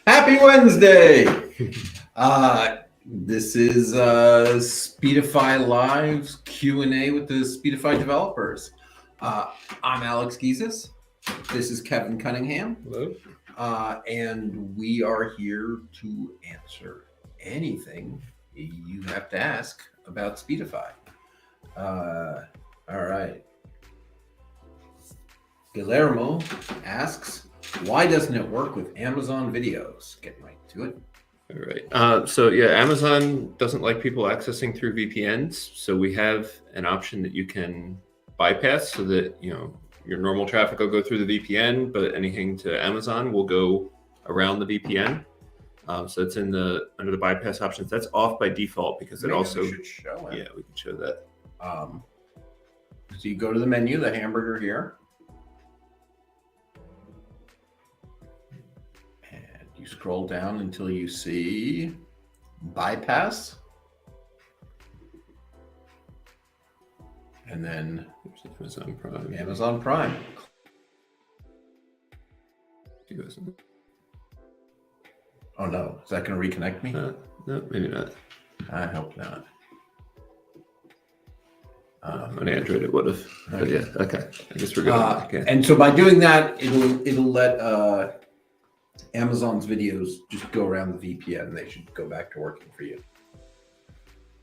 Happy Wednesday! This is Speedify Live's Q&A with the Speedify developers. I'm Alex Gizis. This is Kevin Cunningham. Hello. And we are here to answer anything you have to ask about Speedify. All right. Guillermo asks, why doesn't it work with Amazon videos? Getting right to it. All right. So yeah, Amazon doesn't like people accessing through VPNs. So we have an option that you can bypass so that, you know, your normal traffic will go through the VPN, but anything to Amazon will go around the VPN. So it's in under the bypass options. That's off by default because it also should show it. Yeah, we can show that. So you go to the menu, the hamburger here. And you scroll down until you see bypass. And then Amazon Prime. Amazon Prime. Oh no, is that going to reconnect me? No, maybe not. I hope not. On Android it would have. But yeah, okay. I guess we're going back in. And so by doing that, it'll let Amazon's videos just go around the VPN. They should go back to working for you.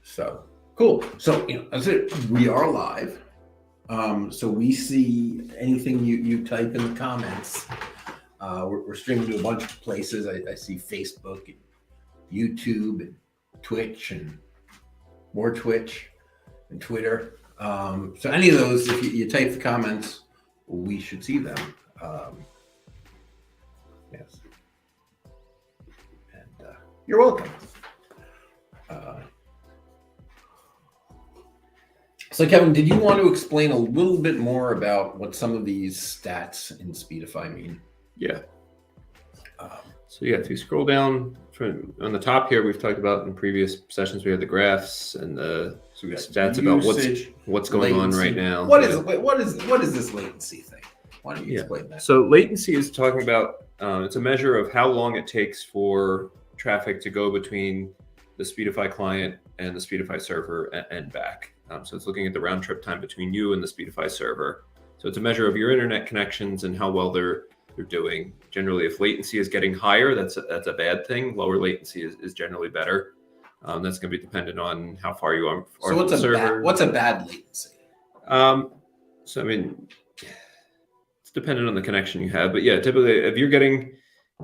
So cool. So that's it. We are live. So we see anything you type in the comments. We're streaming to a bunch of places. I see Facebook and YouTube and Twitch and more Twitch and Twitter. So any of those, if you type the comments, we should see them. Yes. And you're welcome. So Kevin, did you want to explain a little bit more about what some of these stats in Speedify mean? Yeah. So yeah, if you scroll down from on the top here, we've talked about in previous sessions, we had the graphs and the stats about what's going on right now. What is this latency thing? Why don't you explain that? So latency is talking about it's a measure of how long it takes for traffic to go between the Speedify client and the Speedify server and back. So it's looking at the round trip time between you and the Speedify server. So it's a measure of your internet connections and how well they're doing. Generally, if latency is getting higher, that's a bad thing. Lower latency is generally better. That's going to be dependent on how far you are from the server. What's a bad latency? So I mean, it's dependent on the connection you have, but yeah, typically if you're getting,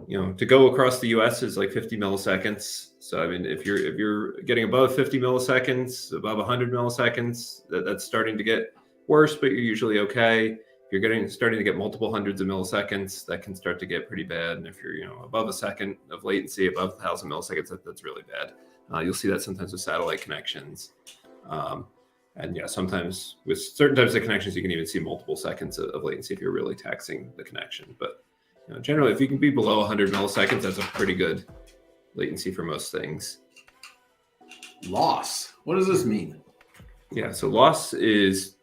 to go across the US is like 50 milliseconds. So I mean, if you're getting above 50 milliseconds, above 100 milliseconds, that's starting to get worse, but you're usually okay. If you're starting to get multiple hundreds of milliseconds, that can start to get pretty bad. And if you're above a second of latency, above 1,000 milliseconds, that's really bad. You'll see that sometimes with satellite connections. And yeah, sometimes with certain types of connections, you can even see multiple seconds of latency if you're really taxing the connection. But generally, if you can be below 100 milliseconds, that's a pretty good latency for most things. Loss. What does this mean? Yeah, so loss is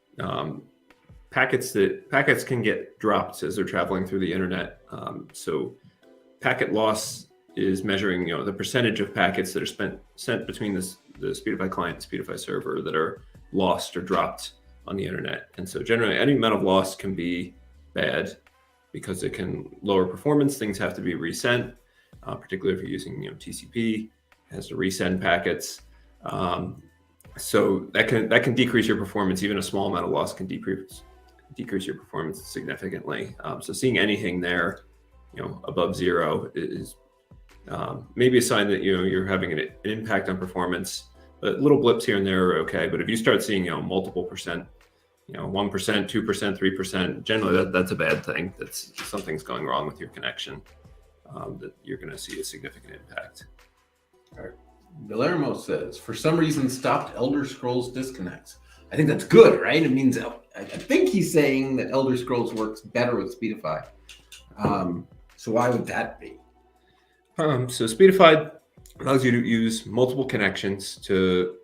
packets can get dropped as they're traveling through the internet. So packet loss is measuring the percentage of packets that are sent between the Speedify client and Speedify server that are lost or dropped on the internet. And so generally any amount of loss can be bad because it can lower performance. Things have to be resent, particularly if you're using TCP, it has to resend packets. So that can decrease your performance. Even a small amount of loss can decrease your performance significantly. So seeing anything there, above zero is maybe a sign that you're having an impact on performance. But little blips here and there are okay. But if you start seeing multiple percent, 1%, 2%, 3%, generally that's a bad thing. That's something's going wrong with your connection. That you're going to see a significant impact. All right. Guillermo says, for some reason, stopped Elder Scrolls disconnects. I think that's good, right? It means I think he's saying that Elder Scrolls works better with Speedify. So why would that be? So Speedify allows you to use multiple connections to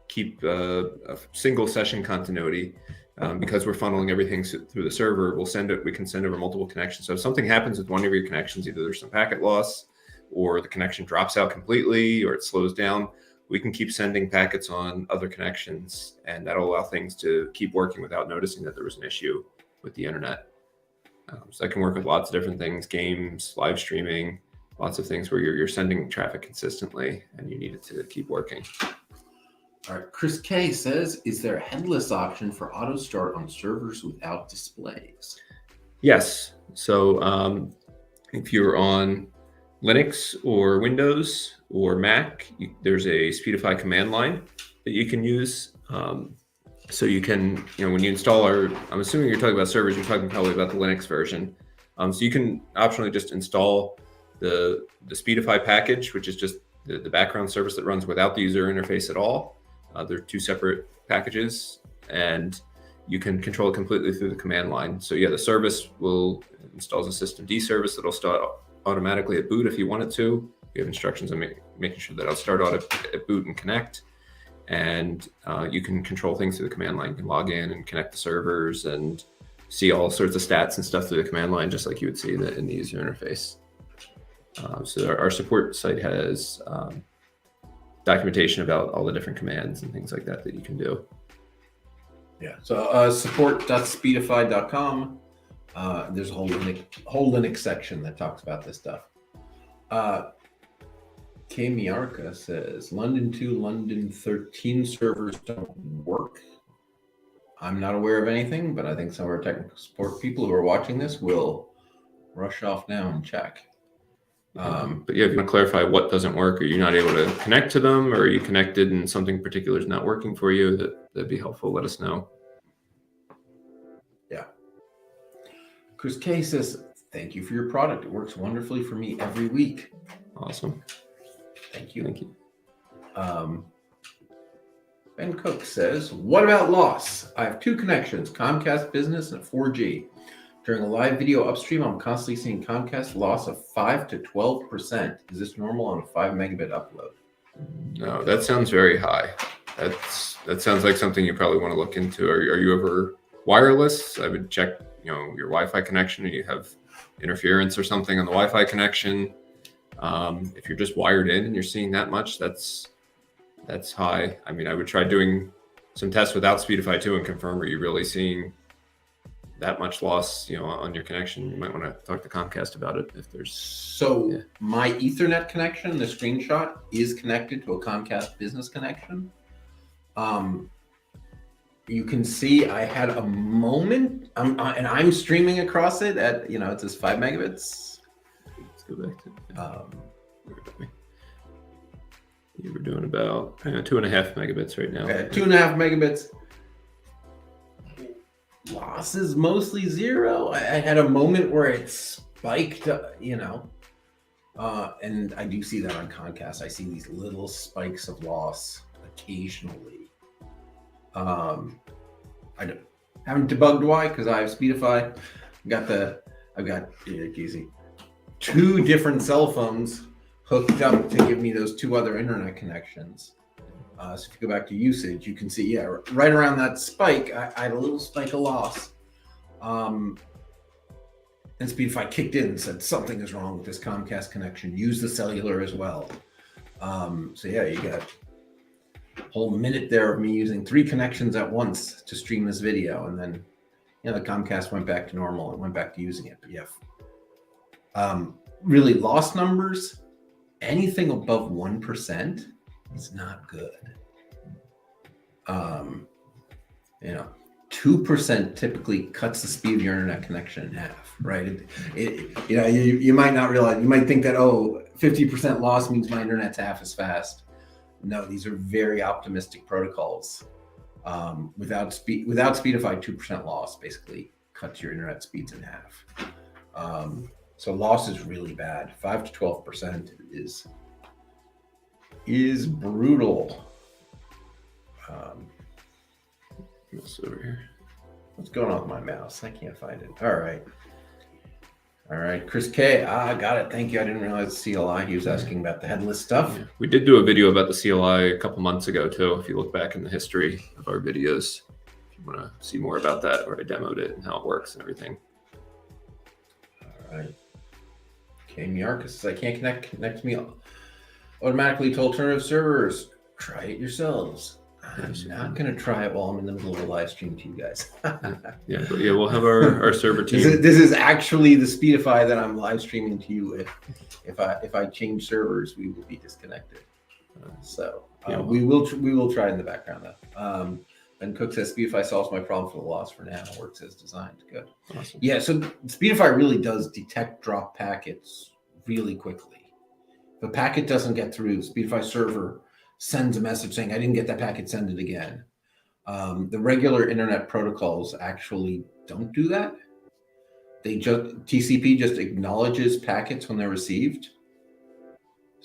keep a single session continuity. Because we're funneling everything through the server, we can send over multiple connections. So if something happens with one of your connections, either there's some packet loss or the connection drops out completely or it slows down, we can keep sending packets on other connections, and that'll allow things to keep working without noticing that there was an issue with the internet. So that can work with lots of different things, games, live streaming, lots of things where you're sending traffic consistently and you need it to keep working. All right, Chris K says, is there a headless option for auto start on servers without displays? Yes. So if you're on Linux or Windows or Mac, there's a Speedify command line that you can use. So you can, when you install I'm assuming you're talking about servers, you're talking probably about the Linux version. So you can optionally just install the Speedify package, which is just the background service that runs without the user interface at all. They're two separate packages, and you can control it completely through the command line. So yeah, the service will install a systemd service that'll start automatically at boot if you want it to. You have instructions on making sure that it'll start at boot and connect. And you can control things through the command line. You can log in and connect the servers and see all sorts of stats and stuff through the command line, just like you would see in the user interface. So our support site has documentation about all the different commands and things like that you can do. Yeah. So support.speedify.com. There's a whole Linux section that talks about this stuff. K Miarka says London 2, London 13 servers don't work. I'm not aware of anything, but I think some of our technical support people who are watching this will rush off now and check. But yeah, if you want to clarify what doesn't work, are you not able to connect to them, or are you connected and something particular is not working for you? That'd be helpful. Let us know. Yeah. Chris K says, thank you for your product. It works wonderfully for me every week. Awesome. Thank you. Thank you. Ben Cook says, what about loss? I have 2 connections, Comcast Business and 4G. During a live video upstream, I'm constantly seeing Comcast loss of 5 to 12%. Is this normal on a 5 megabit upload? No, that sounds very high. That sounds like something you probably want to look into. Are you ever wireless? I would check, your Wi-Fi connection, or you have interference or something on the Wi-Fi connection. If you're just wired in and you're seeing that much, that's high. I mean, I would try doing some tests without Speedify 2 and confirm, are you really seeing that much loss, on your connection? You might want to talk to Comcast about it if there's. So my Ethernet connection, the screenshot, is connected to a Comcast business connection. You can see I had a moment, and I'm streaming across it at, it says 5 megabits. Let's go back to. You were doing about 2.5 megabits right now. Okay, 2.5 megabits. Loss is mostly 0. I had a moment where it spiked, and I do see that on Comcast. I see these little spikes of loss occasionally. I haven't debugged why, because I have Speedify. I've got easy 2 different cell phones hooked up to give me those 2 other internet connections. So if you go back to usage, you can see, right around that spike, I had a little spike of loss. And Speedify kicked in and said, something is wrong with this Comcast connection. Use the cellular as well. You got a whole minute there of me using 3 connections at once to stream this video. And then, the Comcast went back to normal and went back to using it. But really loss numbers, anything above 1% is not good. 2% typically cuts the speed of your internet connection in half, right? You might not realize, you might think that, 50% loss means my internet's half as fast. No, these are very optimistic protocols. Without Speedify, 2% loss basically cuts your internet speeds in half. So loss is really bad. 5 to 12% is brutal. Mouse over here. What's going on with my mouse? I can't find it. All right. Chris K. Got it. Thank you. I didn't realize CLI. He was asking about the headless stuff. Yeah. We did do a video about the CLI a couple months ago too. If you look back in the history of our videos, if you want to see more about that, where I demoed it and how it works and everything. All right. Okay, Miarka says, I can't connect me automatically to alternative servers. Try it yourselves. I'm not going to try it while I'm in the middle of a live stream to you guys. We'll have our server team. This is actually the Speedify that I'm live streaming to you. If I change servers, we will be disconnected. We will try it in the background though. Ben Cook says Speedify solves my problem for the loss for now. Works as designed. Good. Awesome. Yeah, so Speedify really does detect drop packets really quickly. If a packet doesn't get through, Speedify server sends a message saying, I didn't get that packet, send it again. The regular internet protocols actually don't do that. TCP just acknowledges packets when they're received.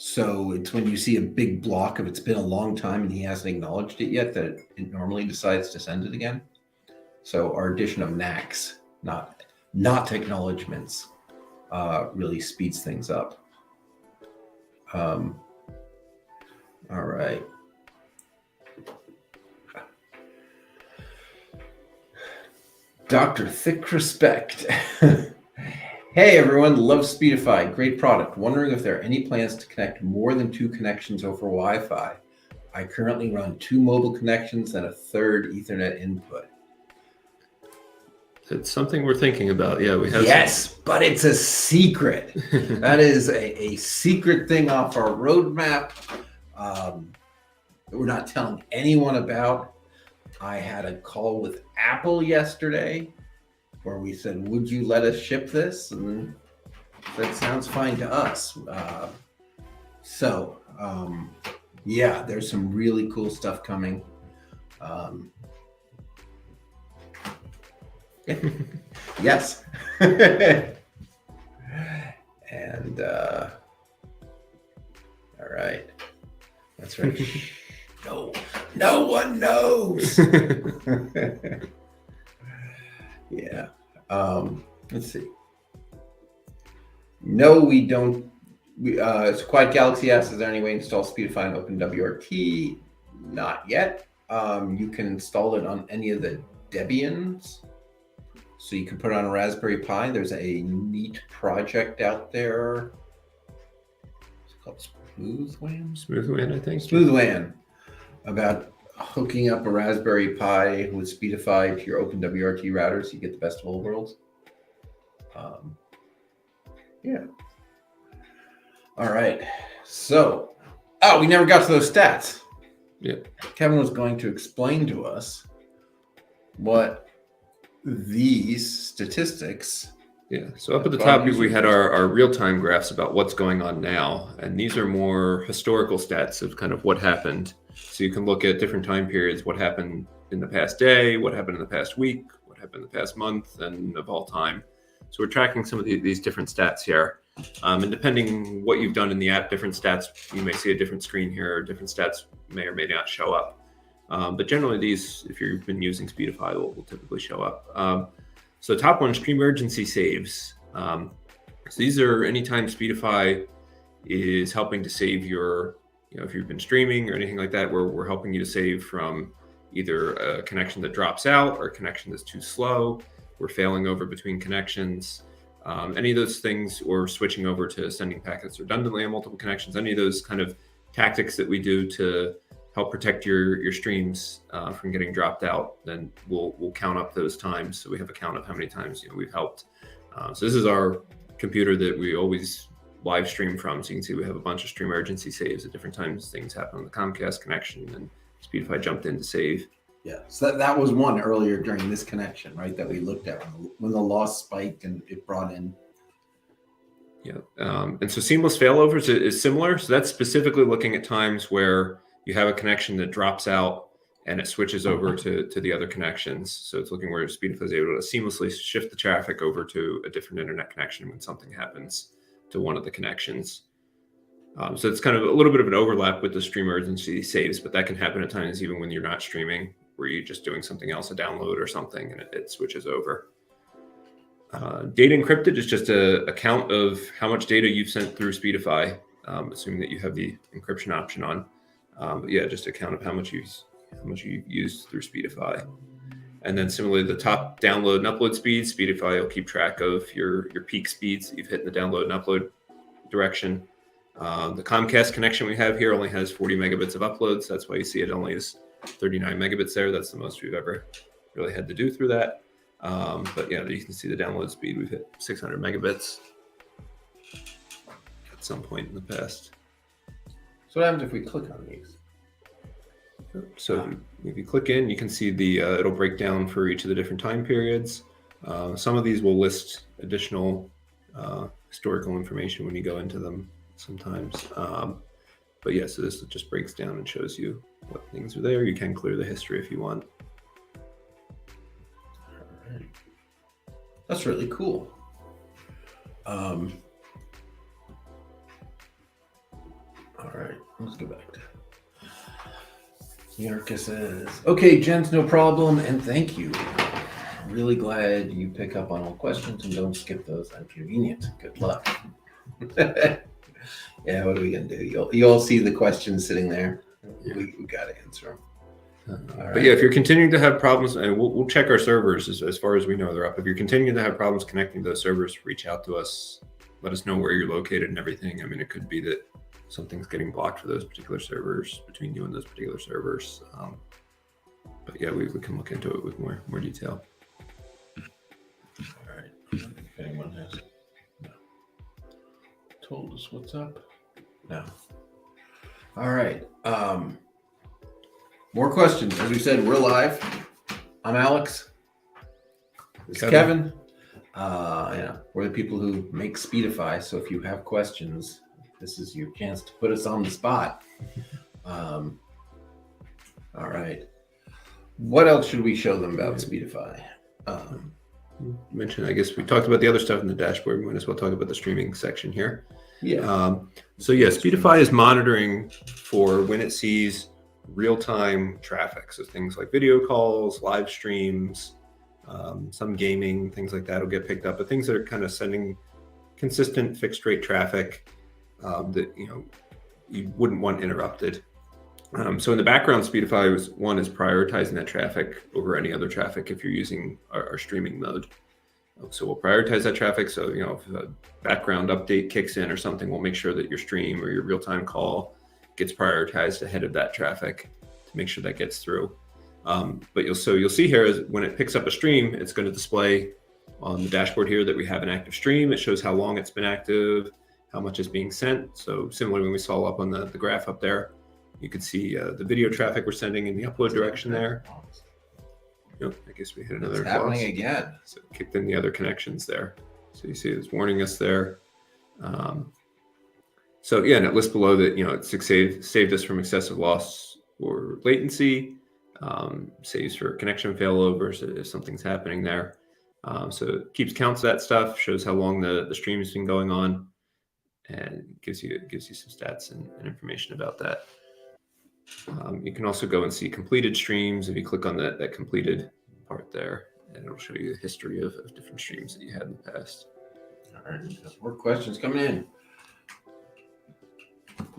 So it's when you see a big block of it's been a long time and he hasn't acknowledged it yet that it normally decides to send it again. So our addition of NACs, not acknowledgements, really speeds things up. All right. Dr. Thick Respect. Hey everyone, love Speedify, great product. Wondering if there are any plans to connect more than 2 connections over Wi-Fi. I currently run 2 mobile connections and a 3rd Ethernet input. It's something we're thinking about. Yeah, we have. Yes, but it's a secret. That is a secret thing off our roadmap that we're not telling anyone about. I had a call with Apple yesterday where we said, would you let us ship this? And That sounds fine to us. Yeah, there's some really cool stuff coming. Yes. And all right. That's right. No one knows. Yeah. Let's see. No, we don't. So Quiet Galaxy asks, is there any way to install Speedify and OpenWRT? Not yet. You can install it on any of the Debians. So you can put it on a Raspberry Pi. There's a neat project out there. It's called Smoothwan? Smoothwan, I think. Smoothwan. About hooking up a Raspberry Pi with Speedify to your OpenWRT router so you get the best of all worlds. Yeah. All right. So, we never got to those stats. Yeah. Kevin was going to explain to us what these statistics. Yeah. So up at the top, we had our real-time graphs about what's going on now. And these are more historical stats of kind of what happened. So you can look at different time periods, what happened in the past day, what happened in the past week, what happened in the past month, and of all time. So we're tracking some of these different stats here. And depending what you've done in the app, different stats, you may see a different screen here, or different stats may or may not show up. But generally these, if you've been using Speedify, will typically show up. So top one, stream urgency saves. So these are anytime Speedify is helping to save your, if you've been streaming or anything like that, we're helping you to save from either a connection that drops out or a connection that's too slow. We're failing over between connections. Any of those things, or switching over to sending packets redundantly on multiple connections, any of those kind of tactics that we do to help protect your streams from getting dropped out, then we'll count up those times. So we have a count of how many times we've helped. So this is our computer that we always live stream from. So you can see we have a bunch of stream urgency saves at different times. Things happen on the Comcast connection, and Speedify jumped in to save. Yeah, so that was one earlier during this connection, right, that we looked at when the loss spiked and it brought in. Yeah, and so seamless failovers is similar. So that's specifically looking at times where you have a connection that drops out and it switches over to the other connections. So it's looking where Speedify is able to seamlessly shift the traffic over to a different internet connection when something happens to one of the connections. So it's kind of a little bit of an overlap with the stream urgency saves, but that can happen at times even when you're not streaming, where you're just doing something else, a download or something, and it switches over. Data encrypted is just a count of how much data you've sent through Speedify, assuming that you have the encryption option on. But yeah, just a count of how much you've used through Speedify. And then similarly, the top download and upload speeds, Speedify will keep track of your peak speeds that you've hit in the download and upload direction. The Comcast connection we have here only has 40 megabits of uploads. That's why you see it only is 39 megabits there. That's the most we've ever really had to do through that. But yeah, you can see the download speed. We've hit 600 megabits at some point in the past. So what happens if we click on these? So if you click in, you can see it'll break down for each of the different time periods. Some of these will list additional historical information when you go into them sometimes. But yeah, so this just breaks down and shows you what things are there. You can clear the history if you want. All right. That's really cool. All right, let's go back to Yarka says, okay, gents, no problem, and thank you. Really glad you pick up on all questions and don't skip those. Inconvenient. Good luck. Yeah, what are we gonna do? You'll see the questions sitting there. Yeah. We got to answer them. But yeah, if you're continuing to have problems, and we'll check our servers as far as we know they're up. If you're continuing to have problems connecting to those servers, reach out to us. Let us know where you're located and everything. I mean, it could be that something's getting blocked for those particular servers, between you and those particular servers. But yeah, we can look into it with more detail. All right. I don't think anyone has told us what's up. No. All right. More questions. As we said, we're live. I'm Alex. This is Kevin. We're the people who make Speedify. So if you have questions, this is your chance to put us on the spot. All right. What else should we show them about Speedify? Mention, I guess we talked about the other stuff in the dashboard. We might as well talk about the streaming section here. Yeah. Speedify is monitoring for when it sees real-time traffic. So things like video calls, live streams, some gaming, things like that will get picked up. But things that are kind of sending consistent fixed rate traffic that you wouldn't want interrupted. So in the background, Speedify is prioritizing that traffic over any other traffic if you're using our streaming mode. So we'll prioritize that traffic. So, if a background update kicks in or something, we'll make sure that your stream or your real-time call gets prioritized ahead of that traffic to make sure that gets through. But you'll see here is when it picks up a stream, it's going to display on the dashboard here that we have an active stream. It shows how long it's been active, how much is being sent. So similarly, when we saw up on the graph up there, you can see the video traffic we're sending in the upload direction there. I guess we hit another. It's happening again. So it kicked in the other connections there. So you see it's warning us there. And it lists below that it saved us from excessive loss or latency. Saves for connection failovers if something's happening there. So it keeps counts of that stuff, shows how long the stream has been going on, and gives you some stats and information about that. You can also go and see completed streams if you click on that completed part there, and it'll show you the history of different streams that you had in the past. All right, more questions coming in.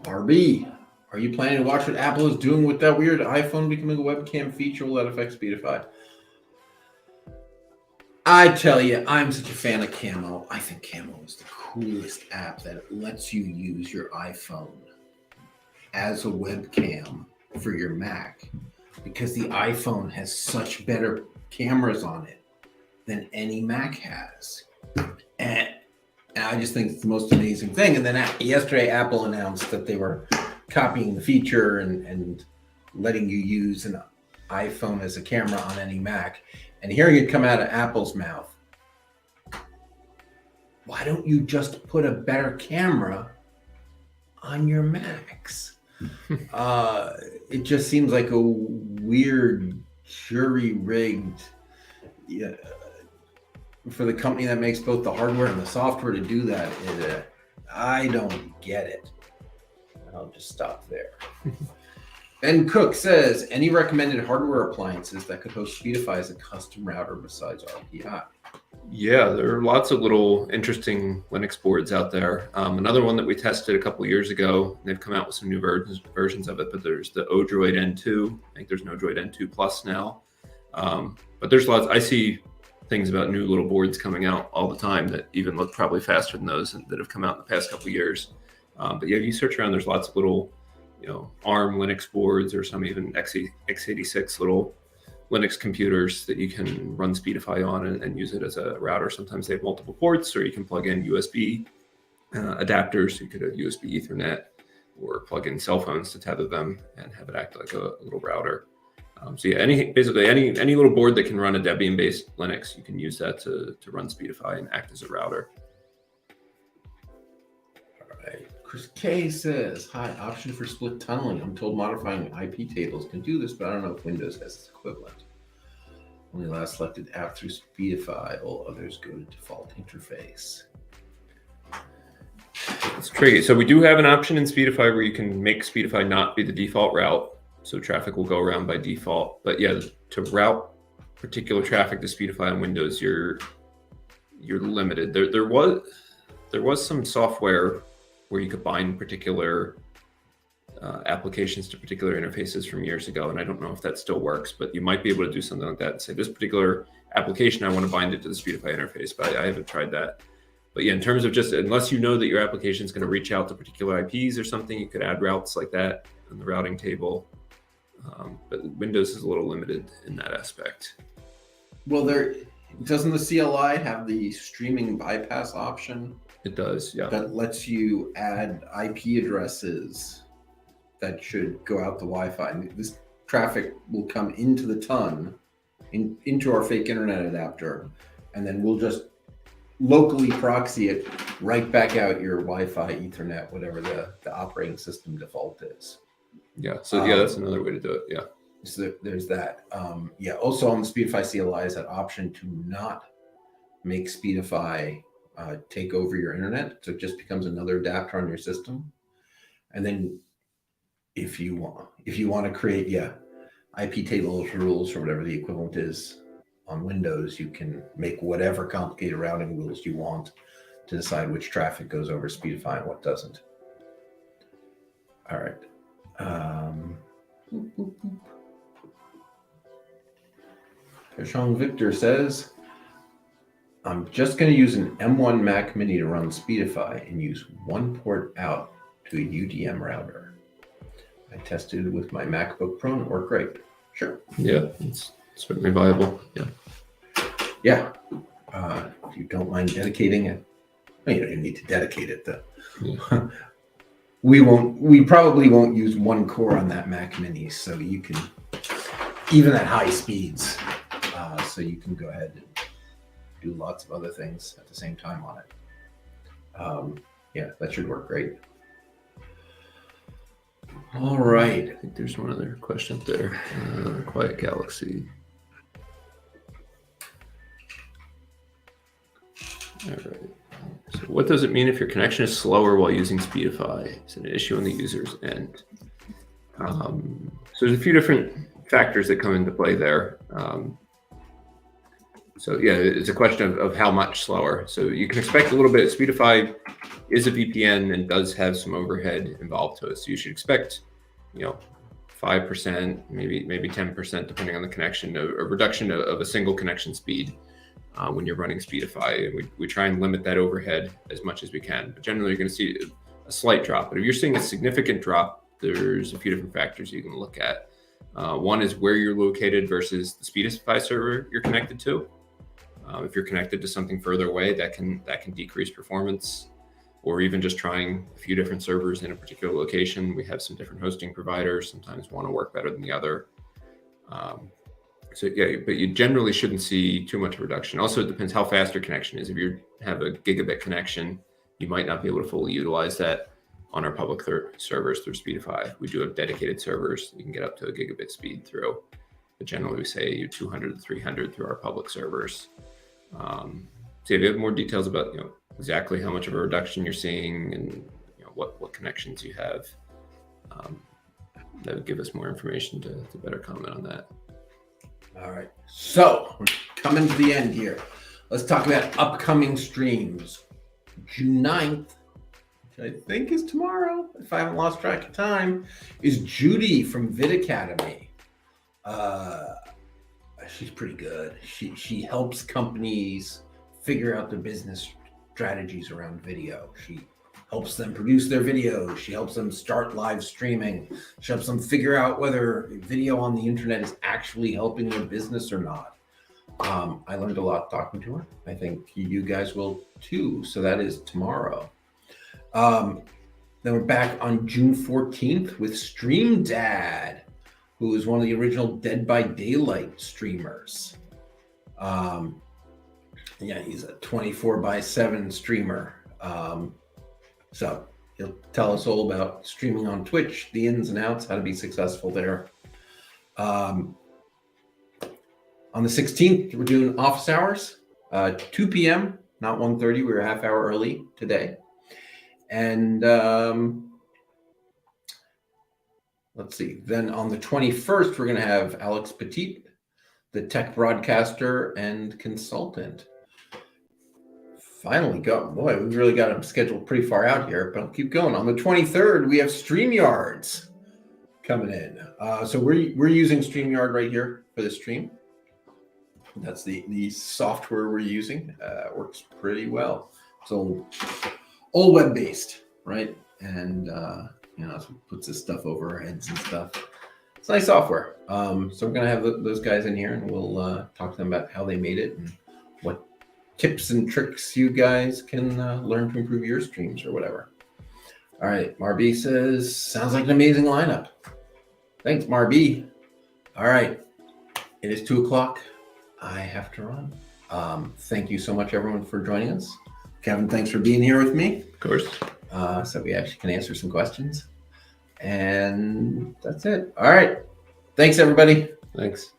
RB, are you planning to watch what Apple is doing with that weird iPhone becoming a webcam feature? Will that affect Speedify? I tell you, I'm such a fan of Camo. I think Camo is the coolest app that lets you use your iPhone as a webcam for your Mac, because the iPhone has such better cameras on it than any Mac has. And I just think it's the most amazing thing. And then yesterday, Apple announced that they were copying the feature and letting you use an iPhone as a camera on any Mac. And hearing it come out of Apple's mouth, why don't you just put a better camera on your Macs? It just seems like a weird jury-rigged for the company that makes both the hardware and the software to do that. I don't get it. I'll just stop there. Ben Cook says, any recommended hardware appliances that could host Speedify as a custom router besides RPI? Yeah, there are lots of little interesting Linux boards out there. Another one that we tested a couple years ago, they've come out with some new versions of it, but there's the Odroid N2. I think there's an Odroid N2 Plus now. But there's lots. I see things about new little boards coming out all the time that even look probably faster than those that have come out in the past couple of years. But yeah, if you search around, there's lots of little, ARM Linux boards, or some even x86 little Linux computers that you can run Speedify on and use it as a router. Sometimes they have multiple ports, or you can plug in USB adapters. You could have USB Ethernet, or plug in cell phones to tether them and have it act like a little router. Any little board that can run a Debian-based Linux, you can use that to run Speedify and act as a router. All right. Chris K says, hi, option for split tunneling. I'm told modifying IP tables can do this, but I don't know if Windows has its equivalent. Only allow selected app through Speedify, all others go to default interface. It's tricky. So we do have an option in Speedify where you can make Speedify not be the default route. So traffic will go around by default. But yeah, to route particular traffic to Speedify on Windows, you're limited. There was some software where you could bind particular applications to particular interfaces from years ago. And I don't know if that still works, but you might be able to do something like that and say, this particular application, I want to bind it to the Speedify interface, but I haven't tried that. But yeah, in terms of just, unless you know that your application is going to reach out to particular IPs or something, you could add routes like that in the routing table. But Windows is a little limited in that aspect. Well, doesn't the CLI have the streaming bypass option? It does, yeah. That lets you add IP addresses that should go out the Wi-Fi. And this traffic will come into the TUN, into our fake internet adapter, and then we'll just locally proxy it right back out your Wi-Fi, Ethernet, whatever the operating system default is. Yeah. So yeah, that's another way to do it. Yeah. So there's that. Yeah. Also on the Speedify CLI is that option to not make Speedify take over your internet. So it just becomes another adapter on your system. And then if you want to create, IP tables rules or whatever the equivalent is on Windows, you can make whatever complicated routing rules you want to decide which traffic goes over Speedify and what doesn't. All right. Tershong Victor says, I'm just going to use an M1 Mac Mini to run Speedify and use one port out to a UDM router. I tested with my MacBook Pro and it worked great. Sure. Yeah, it's certainly viable. Yeah. Yeah. If you don't mind dedicating it, well, you don't even need to dedicate it though. Yeah. We probably won't use one core on that Mac Mini, so you can, even at high speeds, so you can go ahead and do lots of other things at the same time on it. Yeah, that should work great. All right. I think there's one other question up there. Quiet Galaxy. All right. So what does it mean if your connection is slower while using Speedify? Is it an issue on the user's end? So there's a few different factors that come into play there. So yeah, it's a question of how much slower. So you can expect a little bit. Speedify is a VPN and does have some overhead involved to it. So you should expect, 5%, maybe 10%, depending on the connection, a reduction of a single connection speed when you're running Speedify. And we try and limit that overhead as much as we can. But generally, you're going to see a slight drop. But if you're seeing a significant drop, there's a few different factors you can look at. One is where you're located versus the Speedify server you're connected to. If you're connected to something further away, that can decrease performance, or even just trying a few different servers in a particular location. We have some different hosting providers. Sometimes one will work better than the other. So yeah, but you generally shouldn't see too much of a reduction. Also, it depends how fast your connection is. If you have a gigabit connection, you might not be able to fully utilize that on our public servers through Speedify. We do have dedicated servers. You can get up to a gigabit speed through, but generally we say 200 to 300 through our public servers. So if you have more details about exactly how much of a reduction you're seeing and what connections you have, that would give us more information to better comment on that. All right, so we're coming to the end here. Let's talk about upcoming streams. June 9th, which I think is tomorrow, if I haven't lost track of time, is Judy from Vid Academy. She's pretty good. She helps companies figure out their business strategies around video. She helps them produce their videos. She helps them start live streaming. She helps them figure out whether video on the internet is actually helping their business or not. I learned a lot talking to her. I think you guys will too. So that is tomorrow. Then we're back on June 14th with Stream Dad, who is one of the original Dead by Daylight streamers. Yeah, he's a 24/7 streamer. So he'll tell us all about streaming on Twitch, the ins and outs, how to be successful there. On the 16th, we're doing office hours, 2 p.m., not 1:30. We were a half hour early today. And let's see. Then on the 21st, we're going to have Alex Petit, the tech broadcaster and consultant. Finally go. Boy, we've really got him scheduled pretty far out here, but I'll keep going. On the 23rd, we have StreamYards coming in. So we're using StreamYard right here for the stream. That's the software we're using. It works pretty well. So all web-based, right? And so it puts this stuff over our heads and stuff. It's nice software. So we're gonna have those guys in here, and we'll talk to them about how they made it and what tips and tricks you guys can learn to improve your streams or whatever. All right, Marby says, sounds like an amazing lineup. Thanks, Marby. All right, it is 2:00. I have to run. Thank you so much, everyone, for joining us. Kevin, thanks for being here with me. Of course. So we actually can answer some questions. And that's it. All right. Thanks, everybody. Thanks.